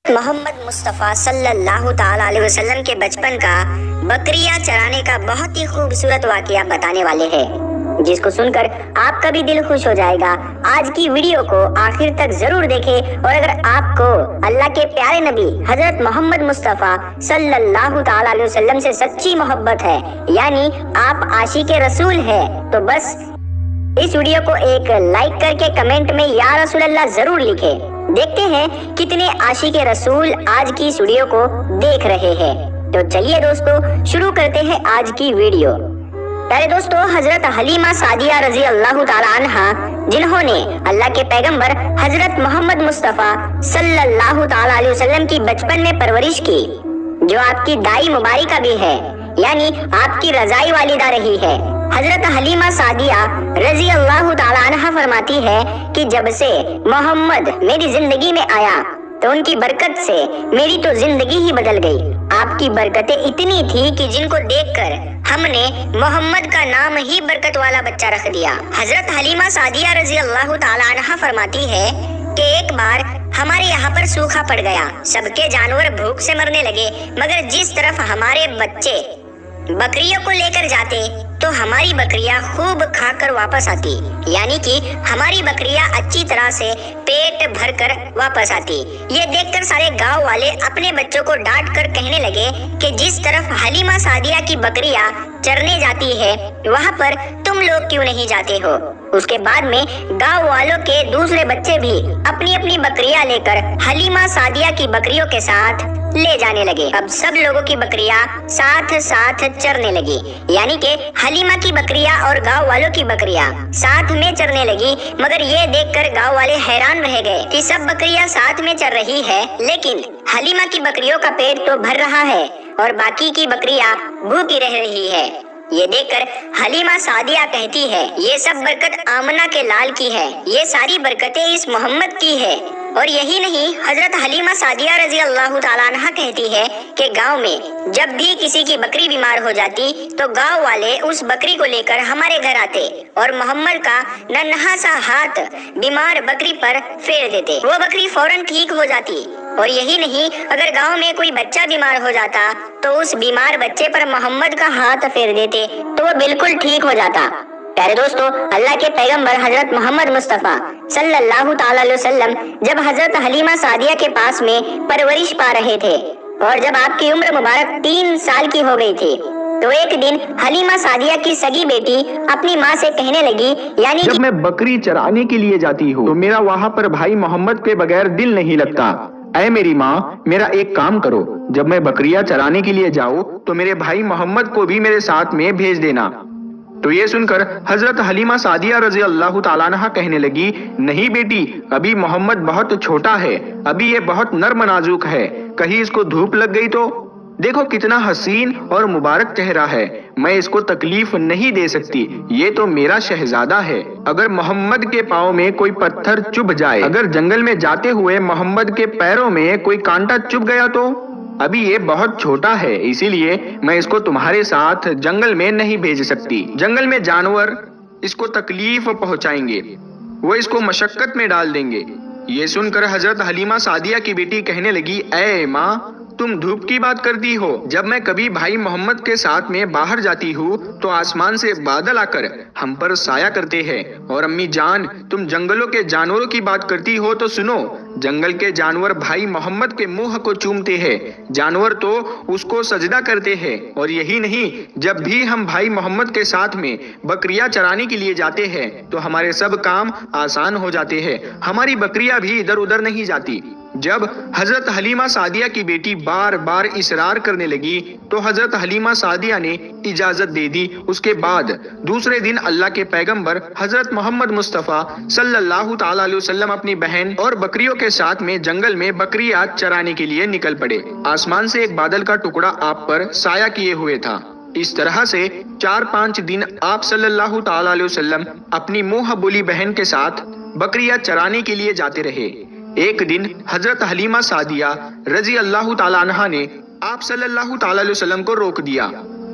محمد مصطفیٰ صلی اللہ تعالیٰ علیہ وسلم کے بچپن کا بکریاں چرانے کا بہت ہی خوبصورت واقعہ بتانے والے ہیں، جس کو سن کر آپ کا بھی دل خوش ہو جائے گا۔ آج کی ویڈیو کو آخر تک ضرور دیکھیں، اور اگر آپ کو اللہ کے پیارے نبی حضرت محمد مصطفیٰ صلی اللہ تعالیٰ علیہ وسلم سے سچی محبت ہے، یعنی آپ عاشق رسول ہے، تو بس اس ویڈیو کو ایک لائک کر کے کمنٹ میں یا رسول اللہ ضرور لکھیں۔ دیکھتے ہیں کتنے عاشق رسول آج کی اس ویڈیو کو دیکھ رہے ہیں۔ تو چلیے دوستو شروع کرتے ہیں آج کی ویڈیو۔ پیارے دوستو، حضرت حلیمہ سعدیہ رضی اللہ تعالی عنہا، جنہوں نے اللہ کے پیغمبر حضرت محمد مصطفیٰ صلی اللہ تعالی علیہ وسلم کی بچپن میں پرورش کی، جو آپ کی دائی مبارکہ بھی ہے، یعنی آپ کی رضائی والدہ رہی ہے۔ حضرت حلیمہ سعدیہ رضی اللہ تعالی عنہا فرماتی ہے کہ جب سے محمد میری زندگی میں آیا تو ان کی برکت سے میری تو زندگی ہی بدل گئی۔ آپ کی برکتیں اتنی تھی کہ جن کو دیکھ کر ہم نے محمد کا نام ہی برکت والا بچہ رکھ دیا۔ حضرت حلیمہ سعدیہ رضی اللہ تعالی عنہا فرماتی ہے کہ ایک بار ہمارے یہاں پر سوکھا پڑ گیا، سب کے جانور بھوک سے مرنے لگے، مگر جس طرف ہمارے بچے بکریوں کو لے کر جاتے تو ہماری بکریاں خوب کھا کر واپس آتی، یعنی کہ ہماری بکریاں اچھی طرح سے پیٹ بھر کر واپس آتی۔ یہ دیکھ کر سارے گاؤں والے اپنے بچوں کو ڈانٹ کر کہنے لگے کہ جس طرف حلیمہ سعدیہ کی بکریاں چرنے جاتی ہے وہاں پر تم لوگ کیوں نہیں جاتے ہو؟ اس کے بعد میں گاؤں والوں کے دوسرے بچے بھی اپنی اپنی بکریاں لے کر حلیمہ سعدیہ کی بکریوں کے ساتھ لے جانے لگے۔ اب سب لوگوں کی بکریاں ساتھ ساتھ چرنے لگی، یعنی کہ حلیمہ کی بکریاں اور گاؤں والوں کی بکریاں ساتھ میں چرنے لگی، مگر یہ دیکھ کر گاؤں والے حیران رہ گئے کہ سب بکریاں ساتھ میں چر رہی ہے، لیکن حلیمہ کی بکریوں کا پیٹ تو بھر رہا ہے اور باقی کی بکریاں بھوکی رہ رہی ہے۔ یہ دیکھ کر حلیمہ سعدیہ کہتی ہے یہ سب برکت آمنہ کے لال کی ہے، یہ ساری برکتیں اس محمد کی ہے۔ اور یہی نہیں، حضرت حلیمہ سعدیہ رضی اللہ تعالیٰ عنہ کہتی ہے کہ گاؤں میں جب بھی کسی کی بکری بیمار ہو جاتی تو گاؤں والے اس بکری کو لے کر ہمارے گھر آتے اور محمد کا ننھا سا ہاتھ بیمار بکری پر پھیر دیتے، وہ بکری فوراً ٹھیک ہو جاتی۔ اور یہی نہیں، اگر گاؤں میں کوئی بچہ بیمار ہو جاتا تو اس بیمار بچے پر محمد کا ہاتھ پھیر دیتے تو وہ بالکل ٹھیک ہو جاتا۔ پیارے دوستو، اللہ کے پیغمبر حضرت محمد مصطفیٰ صلی اللہ تعالی علیہ وسلم جب حضرت حلیمہ سعدیہ کے پاس میں پرورش پا رہے تھے اور جب آپ کی عمر مبارک 3 سال کی ہو گئی تھی تو ایک دن حلیمہ سعدیہ کی سگی بیٹی اپنی ماں سے کہنے لگی، یعنی جب میں بکری چرانے کے لیے جاتی ہوں تو میرا وہاں پر بھائی محمد کے بغیر دل نہیں لگتا۔ اے میری ماں، میرا ایک کام کرو، جب میں بکریاں چرانے کے لیے جاؤں تو میرے بھائی محمد کو بھی میرے ساتھ میں بھیج دینا۔ تو یہ سن کر حضرت حلیمہ سعدیہ رضی اللہ تعالیٰ عنہ کہنے لگی، نہیں بیٹی، ابھی محمد بہت چھوٹا ہے، ابھی یہ بہت نرم نازک ہے، کہیں اس کو دھوپ لگ گئی تو؟ دیکھو کتنا حسین اور مبارک چہرہ ہے، میں اس کو تکلیف نہیں دے سکتی، یہ تو میرا شہزادہ ہے۔ اگر محمد کے پاؤں میں کوئی پتھر چبھ جائے، اگر جنگل میں جاتے ہوئے محمد کے پیروں میں کوئی کانٹا چبھ گیا تو؟ ابھی یہ بہت چھوٹا ہے، اسی لیے میں اس کو تمہارے ساتھ جنگل میں نہیں بھیج سکتی، جنگل میں جانور اس کو تکلیف پہنچائیں گے، وہ اس کو مشقت میں ڈال دیں گے۔ یہ سن کر حضرت حلیمہ سعدیہ کی بیٹی کہنے لگی، اے ماں، تم دھوپ کی بات کرتی ہو، جب میں کبھی بھائی محمد کے ساتھ میں باہر جاتی ہوں تو آسمان سے بادل آ کر ہم پر سایہ کرتے ہیں، اور امی جان تم جنگلوں کے جانوروں کی بات کرتی ہو تو سنو، جنگل کے جانور بھائی محمد کے منہ کو چومتے ہیں، جانور تو اس کو سجدہ کرتے ہیں۔ اور یہی نہیں، جب بھی ہم بھائی محمد کے ساتھ میں بکریاں چرانے کے لیے جاتے ہیں تو ہمارے سب کام آسان ہو جاتے ہیں، ہماری بکریاں بھی ادھر ادھر نہیں جاتی۔ جب حضرت حلیمہ سعدیہ کی بیٹی بار بار اصرار کرنے لگی تو حضرت حلیمہ سعدیہ نے اجازت دے دی۔ اس کے بعد دوسرے دن اللہ کے پیغمبر حضرت محمد مصطفیٰ صلی اللہ تعالی علیہ وسلم اپنی بہن اور بکریوں کے ساتھ میں جنگل میں بکریاں چرانے کے لیے نکل پڑے۔ آسمان سے ایک بادل کا ٹکڑا آپ پر سایہ کیے ہوئے تھا۔ اس طرح سے 4-5 دن آپ صلی اللہ تعالی علیہ وسلم اپنی منہ بولی بہن کے ساتھ بکریاں چرانے کے لیے جاتے رہے۔ ایک دن حضرت حلیمہ سعدیہ رضی اللہ تعالیٰ عنہ نے آپ صلی اللہ تعالیٰ علیہ وسلم کو روک دیا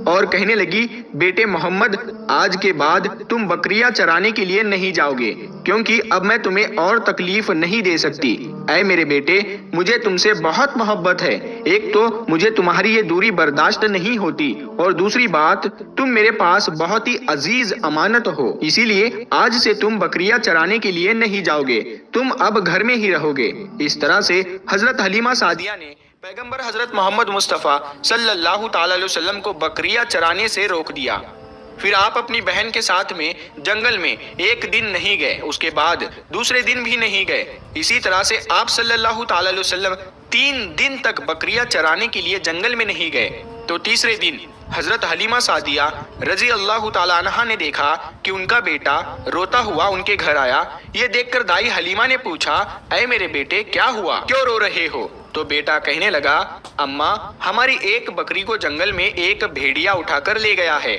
اور کہنے لگی بیٹے محمد آج کے بعد تم بکریاں چرانے کے لیے نہیں جاؤ گے کیونکہ اب میں تمہیں اور تکلیف نہیں دے سکتی۔ اے میرے بیٹے مجھے تم سے بہت محبت ہے، ایک تو مجھے تمہاری یہ دوری برداشت نہیں ہوتی اور دوسری بات تم میرے پاس بہت ہی عزیز امانت ہو، اسی لیے آج سے تم بکریاں چرانے کے لیے نہیں جاؤ گے، تم اب گھر میں ہی رہو گے۔ اس طرح سے حضرت حلیمہ سعدیہ نے پیغمبر حضرت محمد مصطفیٰ صلی اللہ تعالی علیہ وسلم کو بکریاں چرانے سے روک دیا۔ پھر آپ اپنی بہن کے ساتھ میں جنگل میں ایک دن نہیں گئے، اس کے بعد دوسرے دن بھی نہیں گئے۔ اسی طرح سے آپ صلی اللہ تعالی علیہ وسلم 3 دن تک بکریاں چرانے کے لیے جنگل میں نہیں گئے۔ تو تیسرے دن حضرت حلیمہ سعدیہ رضی اللہ تعالیٰ عنہا نے دیکھا کہ ان کا بیٹا روتا ہوا ان کے گھر آیا۔ یہ دیکھ کر دائی حلیمہ نے پوچھا اے میرے بیٹے کیا ہوا، کیوں رو رہے ہو؟ تو بیٹا کہنے لگا اماں ہماری ایک بکری کو جنگل میں ایک بھیڑیا اٹھا کر لے گیا ہے۔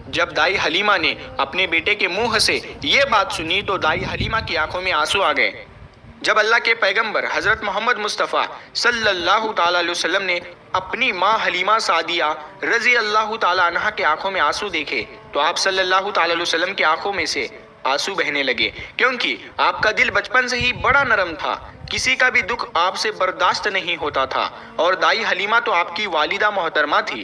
جب دائی حلیمہ نے اپنے بیٹے کے منہ سے یہ بات سنی تو دائی حلیمہ کی آنکھوں میں آنسو آ گئے۔ جب اللہ کے پیغمبر حضرت محمد مصطفیٰ صلی اللہ تعالیٰ علیہ وسلم نے اپنی ماں حلیمہ سعدیہ رضی اللہ تعالیٰ عنہا کے آنکھوں میں آنسو دیکھے تو آپ صلی اللہ تعالیٰ علیہ وسلم کی آنکھوں میں سے آنسو بہنے لگے، کیونکہ آپ کا دل بچپن سے ہی بڑا نرم تھا، کسی کا بھی دکھ آپ سے برداشت نہیں ہوتا تھا، اور دائی حلیمہ تو آپ کی والدہ محترمہ تھی۔